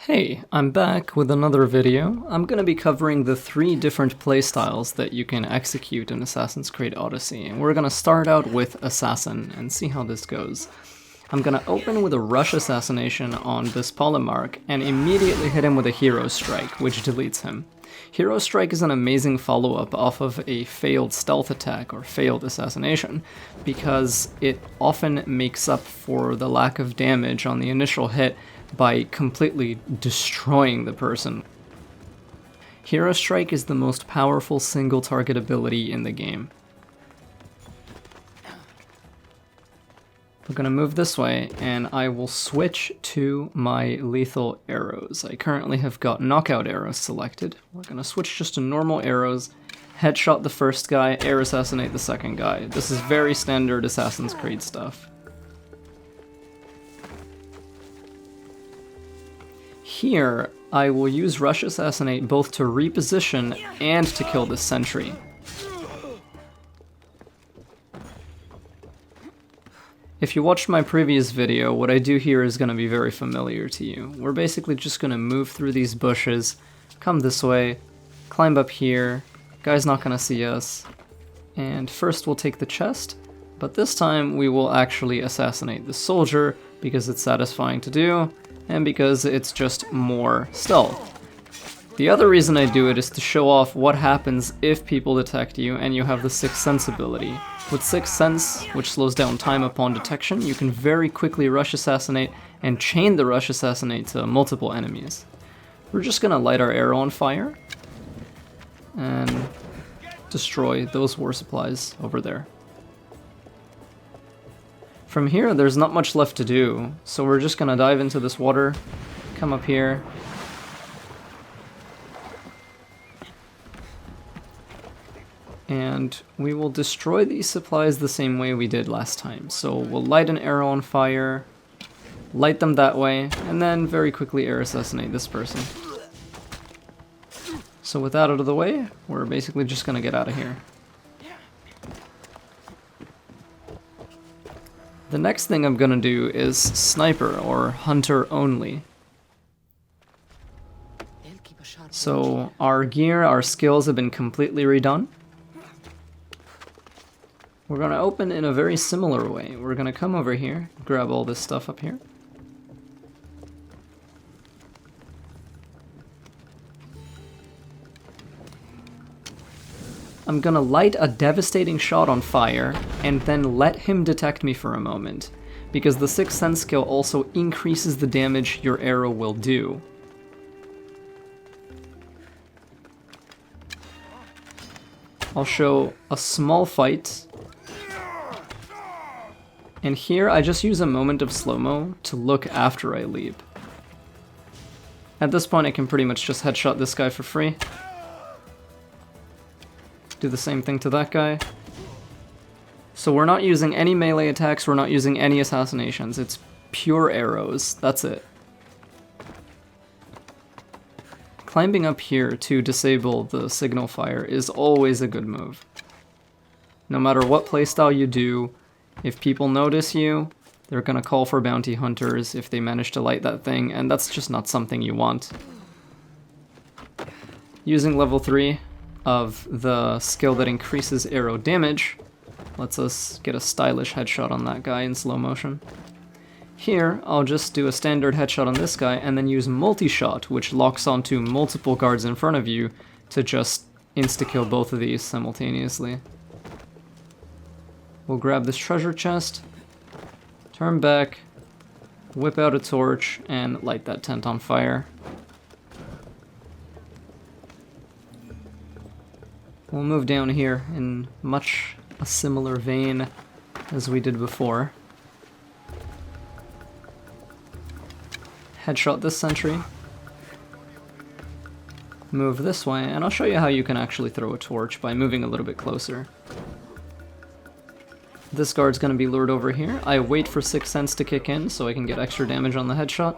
Hey, I'm back with another video. I'm going to be covering the 3 different playstyles that you can execute in Assassin's Creed Odyssey. And we're going to start out with Assassin and see how this goes. I'm going to open with a rush assassination on this Polymarch and immediately hit him with a Hero Strike, which deletes him. Hero Strike is an amazing follow-up off of a failed stealth attack or failed assassination, because it often makes up for the lack of damage on the initial hit by completely destroying the person. Hero Strike is the most powerful single target ability in the game. We're gonna move this way, and I will switch to my lethal arrows. I currently have got knockout arrows selected. We're gonna switch just to normal arrows, headshot the first guy, air assassinate the second guy. This is very standard Assassin's Creed stuff. Here, I will use Rush Assassinate both to reposition and to kill the sentry. If you watched my previous video, what I do here is going to be very familiar to you. We're basically just going to move through these bushes, come this way, climb up here, guy's not going to see us, and first we'll take the chest, but this time we will actually assassinate the soldier because it's satisfying to do, and because it's just more stealth. The other reason I do it is to show off what happens if people detect you and you have the Sixth Sense ability. With Sixth Sense, which slows down time upon detection, you can very quickly Rush Assassinate and chain the Rush Assassinate to multiple enemies. We're just gonna light our arrow on fire and destroy those war supplies over there. From here, there's not much left to do, so we're just gonna dive into this water, come up here, and we will destroy these supplies the same way we did last time. So we'll light an arrow on fire, light them that way, and then very quickly air assassinate this person. So with that out of the way, we're basically just gonna get out of here. The next thing I'm gonna do is Sniper, or Hunter only. So our gear, our skills have been completely redone. We're gonna open in a very similar way. We're gonna come over here, grab all this stuff up here. I'm gonna light a devastating shot on fire, and then let him detect me for a moment, because the Sixth Sense skill also increases the damage your arrow will do. I'll show a small fight, and here I just use a moment of slow-mo to look after I leap. At this point I can pretty much just headshot this guy for free. Do the same thing to that guy. So we're not using any melee attacks, we're not using any assassinations, it's pure arrows, that's it. Climbing up here to disable the signal fire is always a good move. No matter what playstyle you do, if people notice you, they're gonna call for bounty hunters if they manage to light that thing, and that's just not something you want. Using level 3 of the skill that increases arrow damage lets us get a stylish headshot on that guy in slow motion. Here, I'll just do a standard headshot on this guy and then use multi-shot, which locks onto multiple guards in front of you to just insta-kill both of these simultaneously. We'll grab this treasure chest, turn back, whip out a torch, and light that tent on fire. We'll move down here in much a similar vein as we did before. Headshot this sentry. Move this way, and I'll show you how you can actually throw a torch by moving a little bit closer. This guard's gonna be lured over here. I wait for Sixth Sense to kick in so I can get extra damage on the headshot.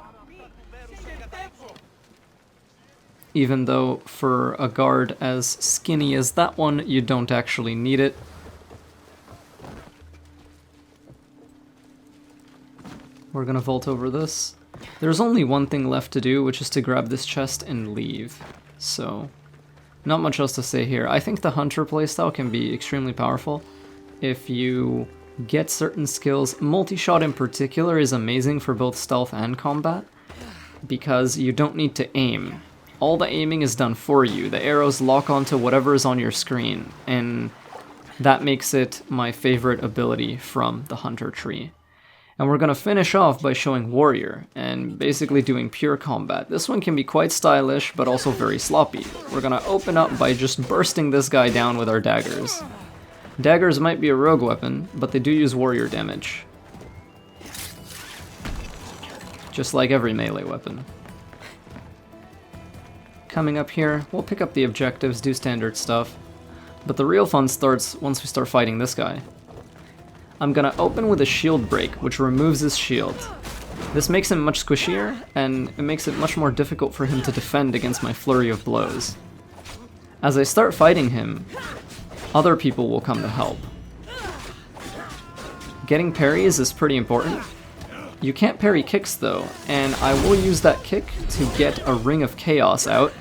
Even though for a guard as skinny as that one, you don't actually need it. We're gonna vault over this. There's only one thing left to do, which is to grab this chest and leave. So, not much else to say here. I think the Hunter playstyle can be extremely powerful if you get certain skills. Multi-shot in particular is amazing for both stealth and combat, because you don't need to aim. All the aiming is done for you. The arrows lock onto whatever is on your screen, and that makes it my favorite ability from the Hunter tree. And we're gonna finish off by showing Warrior, and basically doing pure combat. This one can be quite stylish, but also very sloppy. We're gonna open up by just bursting this guy down with our daggers. Daggers might be a rogue weapon, but they do use warrior damage. Just like every melee weapon. Coming up here, we'll pick up the objectives, do standard stuff. But the real fun starts once we start fighting this guy. I'm gonna open with a shield break, which removes his shield. This makes him much squishier, and it makes it much more difficult for him to defend against my flurry of blows. As I start fighting him, other people will come to help. Getting parries is pretty important. You can't parry kicks though, and I will use that kick to get a Ring of Chaos out.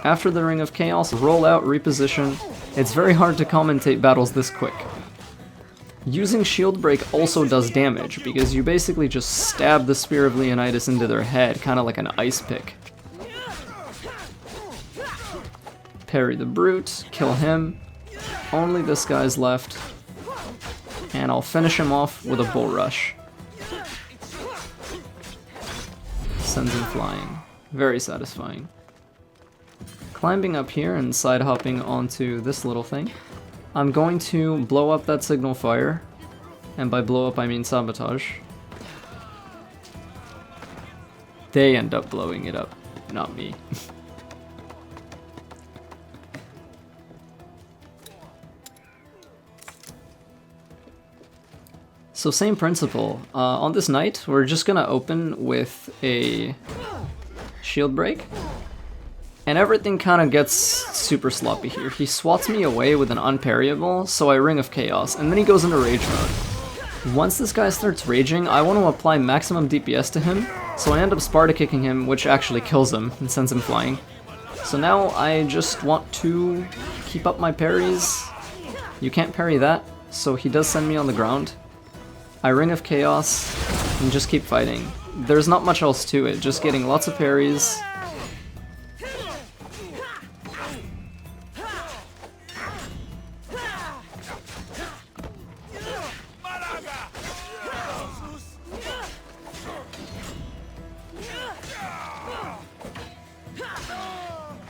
After the Ring of Chaos, roll out, reposition. It's very hard to commentate battles this quick. Using Shield Break also does damage, because you basically just stab the Spear of Leonidas into their head, kind of like an ice pick. Parry the Brute, kill him. Only this guy's left. And I'll finish him off with a Bull Rush. Sends him flying. Very satisfying. Climbing up here and side hopping onto this little thing. I'm going to blow up that signal fire, and by blow up I mean sabotage. They end up blowing it up, not me. So same principle. On this knight, we're just gonna open with a shield break. And everything kind of gets super sloppy here. He swats me away with an unparryable, so I Ring of Chaos, and then he goes into rage mode. Once this guy starts raging, I want to apply maximum DPS to him, so I end up Sparta kicking him, which actually kills him and sends him flying. So now I just want to keep up my parries. You can't parry that, so he does send me on the ground. I Ring of Chaos and just keep fighting. There's not much else to it, just getting lots of parries.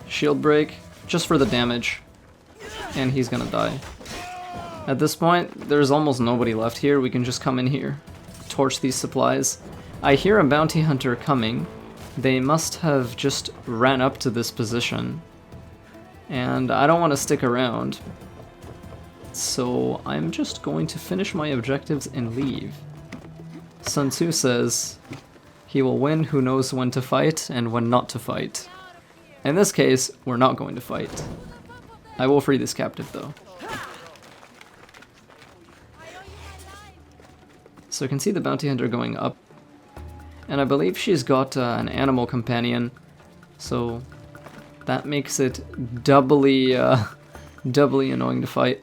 Shield break, just for the damage, and he's gonna die. At this point, there's almost nobody left here. We can just come in here, torch these supplies. I hear a bounty hunter coming. They must have just ran up to this position, and I don't want to stick around, so I'm just going to finish my objectives and leave. Sun Tzu says, he will win who knows when to fight and when not to fight. In this case, we're not going to fight. I will free this captive though. So you can see the bounty hunter going up. And I believe she's got an animal companion. So that makes it doubly annoying to fight.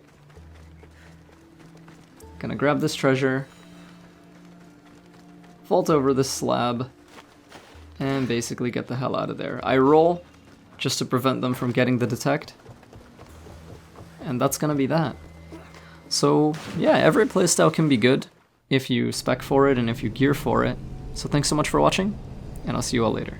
Gonna grab this treasure. Vault over this slab. And basically get the hell out of there. I roll just to prevent them from getting the detect. And that's gonna be that. So yeah, every playstyle can be good if you spec for it and if you gear for it. So thanks so much for watching, and I'll see you all later.